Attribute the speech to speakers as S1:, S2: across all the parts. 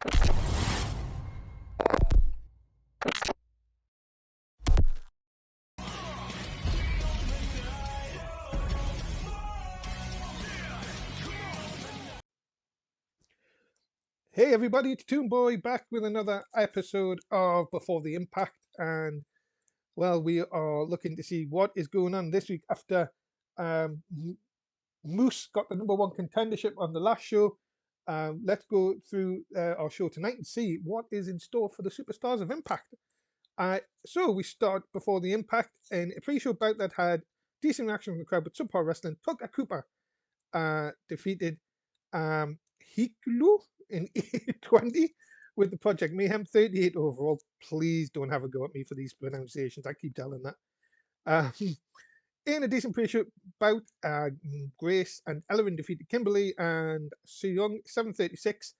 S1: Hey everybody, it's Toon Boy back with another episode of Before the Impact, and well, we are looking to see what is going on this week after Moose got the number one contendership on the last show. Let's go through our show tonight and see what is in store for the superstars of Impact. So we start Before the Impact in a pre-show bout that had decent reaction from the crowd, but subpar wrestling. Tucker Cooper defeated Hikalu in 820 with the Project Mayhem, 38 overall. Please don't have a go at me for these pronunciations. I keep telling that. In a decent pre-show bout, Grace and Ellering defeated Kimberly and Su Young, 736.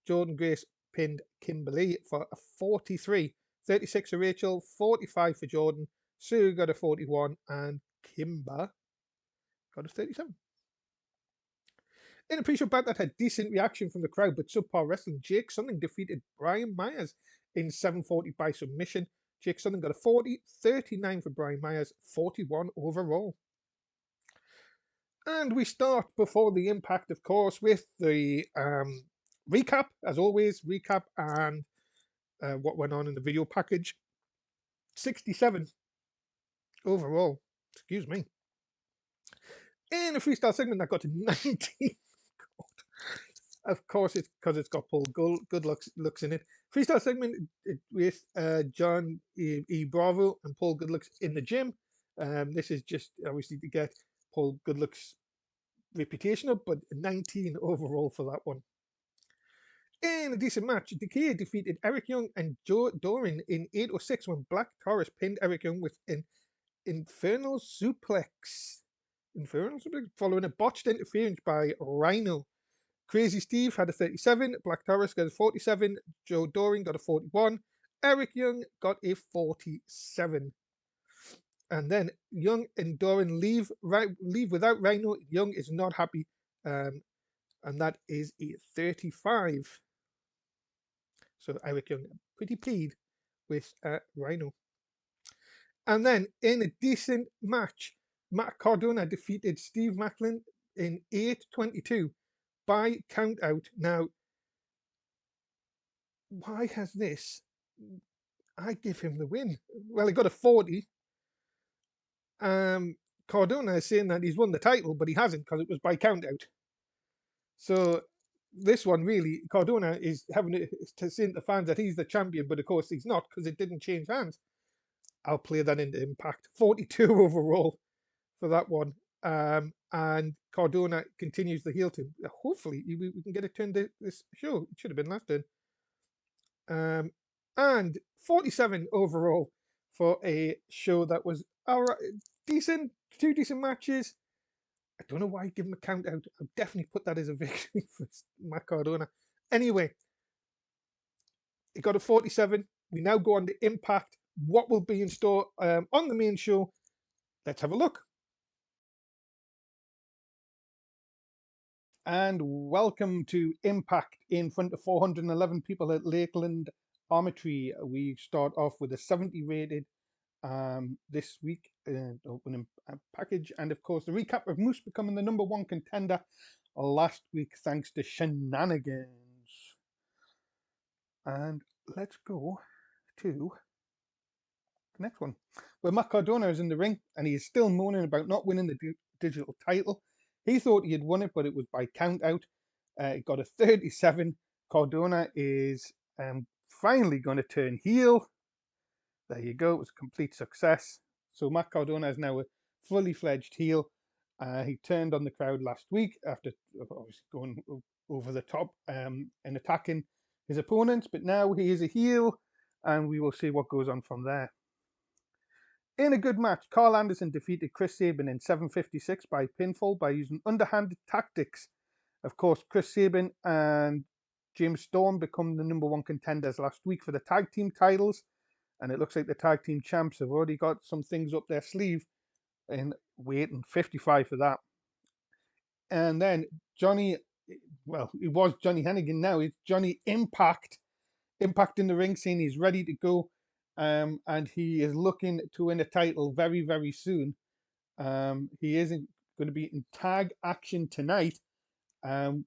S1: Jordan Grace pinned Kimberly for a 43. 36 for Rachel, 45 for Jordan. Sue got a 41 and Kimber got a 37. In a pre-show bout that had decent reaction from the crowd but subpar wrestling, Jake Sunning defeated Brian Myers in 740 by submission. Jake Sunning got a 40, 39 for Brian Myers, 41 overall. And we start Before the Impact, of course, with the recap, as always, and what went on in the video package. 67 overall, excuse me. In a freestyle segment that got to 19. Of course, it's because it's got Paul Good looks in it. Freestyle segment with John E. Bravo and Paul Goodlooks in the gym. This is just obviously to get Paul Goodlooks' reputation up, but 19 overall for that one. In a decent match, Decay defeated Eric Young and Joe Doran in 806 when Black Taurus pinned Eric Young with an Infernal Suplex. Following a botched interference by Rhino. Crazy Steve had a 37, Black Taurus got a 47, Joe Doring got a 41, Eric Young got a 47. And then Young and Doring leave without Rhino. Young is not happy, and that is a 35. So Eric Young pretty pleased with Rhino. And then in a decent match, Matt Cardona defeated Steve Macklin in 8:22. By count out. Now, why has this? I give him the win. Well, he got a 40. Cardona is saying that he's won the title, but he hasn't because it was by count out. So this one really, Cardona is having to say to the fans that he's the champion, but of course he's not because it didn't change hands. I'll play that into Impact. 42 overall for that one. And Cardona continues the heel turn. Hopefully, we can get a turn this show. It should have been last turn. And 47 overall for a show that was decent, two decent matches. I don't know why I give him a count out. I'll definitely put that as a victory for Matt Cardona. Anyway, it got a 47. We now go on to Impact. What will be in store on the main show? Let's have a look. And welcome to Impact in front of 411 people at Lakeland Armatory. We start off with a 70 rated this week opening package, and of course the recap of Moose becoming the number one contender last week thanks to shenanigans. And let's go to the next one, where Matt Cardona is in the ring and he is still moaning about not winning the digital title. He thought he had won it, but it was by count out. It got a 37. Cardona is finally going to turn heel. There you go. It was a complete success. So Matt Cardona is now a fully fledged heel. He turned on the crowd last week after obviously going over the top and attacking his opponents. But now he is a heel, and we will see what goes on from there. In a good match, Carl Anderson defeated Chris Sabin in 7:56 by pinfall by using underhanded tactics. Of course, Chris Sabin and James Storm become the number one contenders last week for the tag team titles. And it looks like the tag team champs have already got some things up their sleeve and waiting 55 for that. And then Johnny well, it was Johnny Hennigan. Now it's Johnny Impact. Impact in the ring, saying he's ready to go, and he is looking to win a title very, very soon. He isn't going to be in tag action tonight. Um,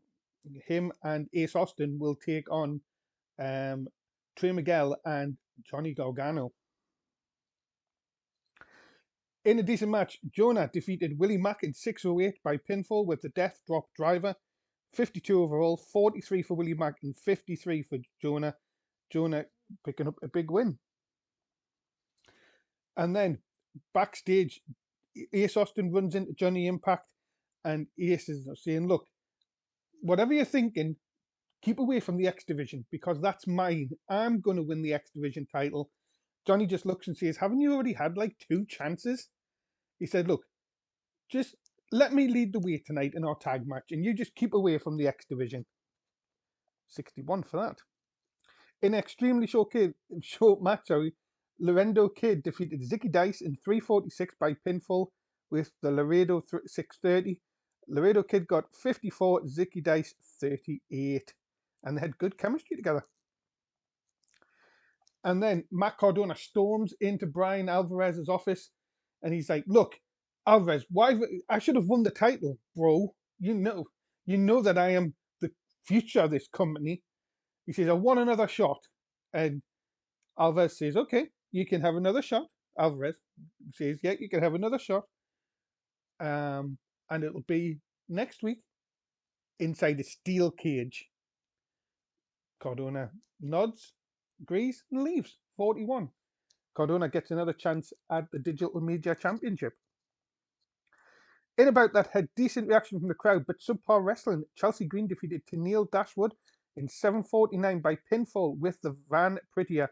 S1: him and Ace Austin will take on Trey Miguel and Johnny Gargano. In a decent match, Jonah defeated Willie Mack in 608 by pinfall with the Death Drop Driver. 52 overall, 43 for Willie Mack and 53 for Jonah. Jonah picking up a big win. And then backstage, Ace Austin runs into Johnny Impact, and Ace is saying, look, whatever you're thinking, keep away from the X Division because that's mine. I'm going to win the X Division title. Johnny just looks and says, haven't you already had like 2 chances? He said, look, just let me lead the way tonight in our tag match and you just keep away from the X Division. 61 for that. In an extremely short match, Laredo Kid defeated Zicky Dice in 346 by pinfall with the Laredo 630. Laredo Kid got 54, Zicky Dice 38. And they had good chemistry together. And then Matt Cardona storms into Brian Alvarez's office and he's like, look, Alvarez, why I should have won the title, bro. You know that I am the future of this company. He says, I want another shot. And Alvarez says, okay, you can have another shot. Alvarez says, yeah, you can have another shot. And it'll be next week inside a steel cage. Cardona nods, agrees, and leaves. 41. Cardona gets another chance at the Digital Media Championship. In about that had decent reaction from the crowd, but subpar wrestling. Chelsea Green defeated Tennille Dashwood in 7:49 by pinfall with the Van Prettier.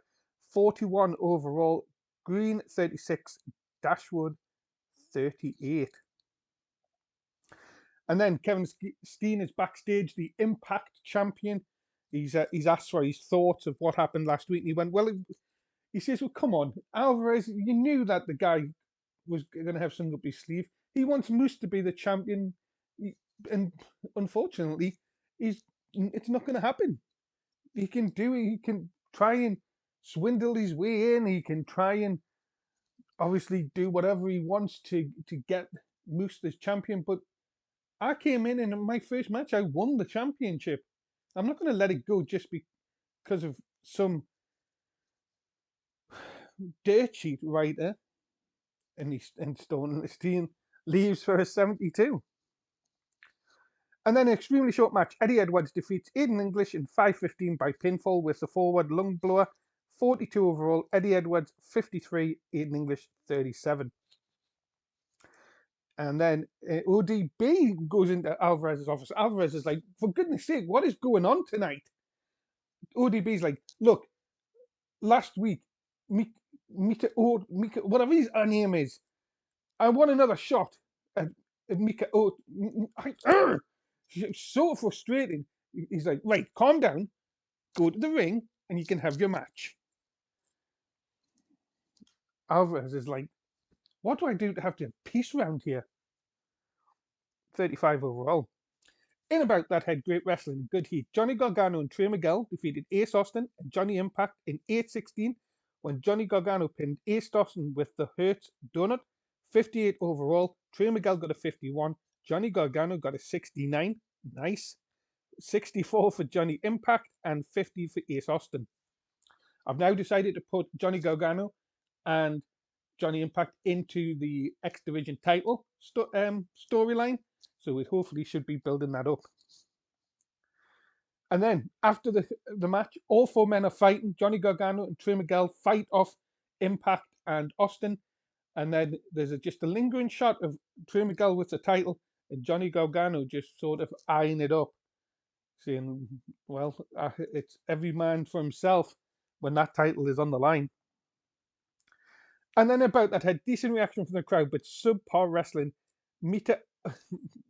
S1: 41 overall. Green 36, Dashwood 38. And then Kevin Steen is backstage, the Impact champion. He's asked for his thoughts of what happened last week. And he went, well, he says, well, come on, Alvarez, you knew that the guy was going to have something up his sleeve. He wants Moose to be the champion. And unfortunately, it's not going to happen. He can try and swindle his way in. He can try and obviously do whatever he wants to get Moose the champion. But I came in my first match, I won the championship. I'm not going to let it go just because of some dirt sheet writer. And Steen leaves for a 72. And then an extremely short match. Eddie Edwards defeats Aiden English in 5:15 by pinfall with the forward lung blower. 42 overall. Eddie Edwards 53, Aiden English 37. And then ODB goes into Alvarez's office. Alvarez is like, for goodness sake, what is going on tonight? ODB's like, look, last week, Mika, whatever his name is, I want another shot at Mika. So frustrating. He's like, right, calm down, go to the ring, and you can have your match. Alvarez is like, what do I do to have to have peace around here? 35 overall. In about that had great wrestling and good heat. Johnny Gargano and Trey Miguel defeated Ace Austin and Johnny Impact in 8:16 when Johnny Gargano pinned Ace Austin with the Hurts Donut. 58 overall. Trey Miguel got a 51. Johnny Gargano got a 69. Nice. 64 for Johnny Impact and 50 for Ace Austin. I've now decided to put Johnny Gargano and Johnny Impact into the X Division title storyline. So we hopefully should be building that up. And then after the match, all 4 men are fighting. Johnny Gargano and Trey Miguel fight off Impact and Austin. And then there's just a lingering shot of Trey Miguel with the title and Johnny Gargano just sort of eyeing it up, saying, well, it's every man for himself when that title is on the line. And then about that had decent reaction from the crowd, but subpar wrestling. Mita,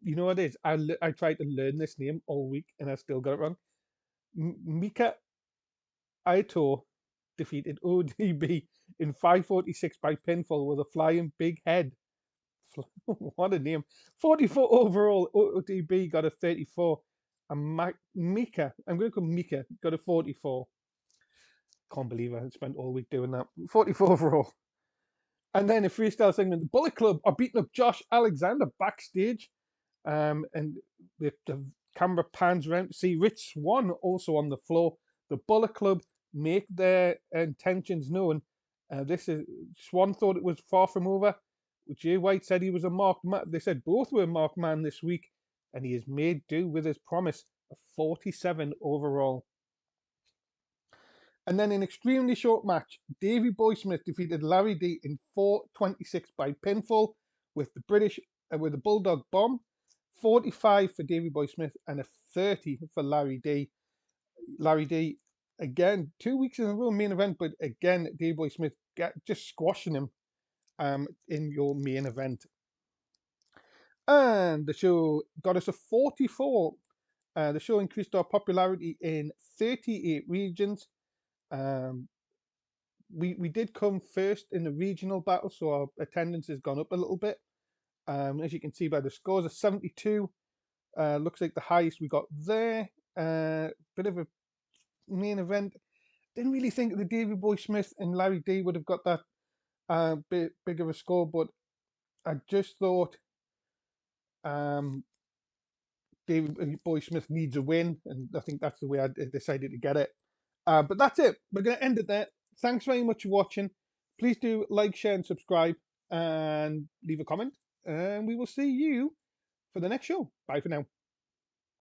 S1: you know what it is? I tried to learn this name all week and I still got it wrong. Mika Aito defeated ODB in 5:46 by pinfall with a flying big head. What a name. 44 overall. ODB got a 34. And Mika, I'm going to call Mika, got a 44. Can't believe I spent all week doing that. 44 overall. And then a freestyle segment, the Bullet Club are beating up Josh Alexander backstage. And the camera pans around to see Rich Swann also on the floor. The Bullet Club make their intentions known. This is Swan thought it was far from over. Jay White said he was a marked man. They said both were a marked man this week, and he has made do with his promise of 47 overall. And then in an extremely short match, Davey Boy Smith defeated Larry D in 4:26 by pinfall with the Bulldog Bomb, 45 for Davey Boy Smith and a 30 for Larry D. Larry D again 2 weeks in a row main event, but again Davey Boy Smith just squashing him in your main event. And the show got us a 44. The show increased our popularity in 38 regions. We did come first in the regional battle, so our attendance has gone up a little bit. As you can see by the scores of 72, looks like the highest we got there. Bit of a main event. Didn't really think that Davey Boy Smith and Larry D would have got that bit big of a score, but I just thought Davey Boy Smith needs a win, and I think that's the way I decided to get it. But that's it. We're going to end it there. Thanks very much for watching. Please do like, share, and subscribe, and leave a comment. And we will see you for the next show. Bye for now.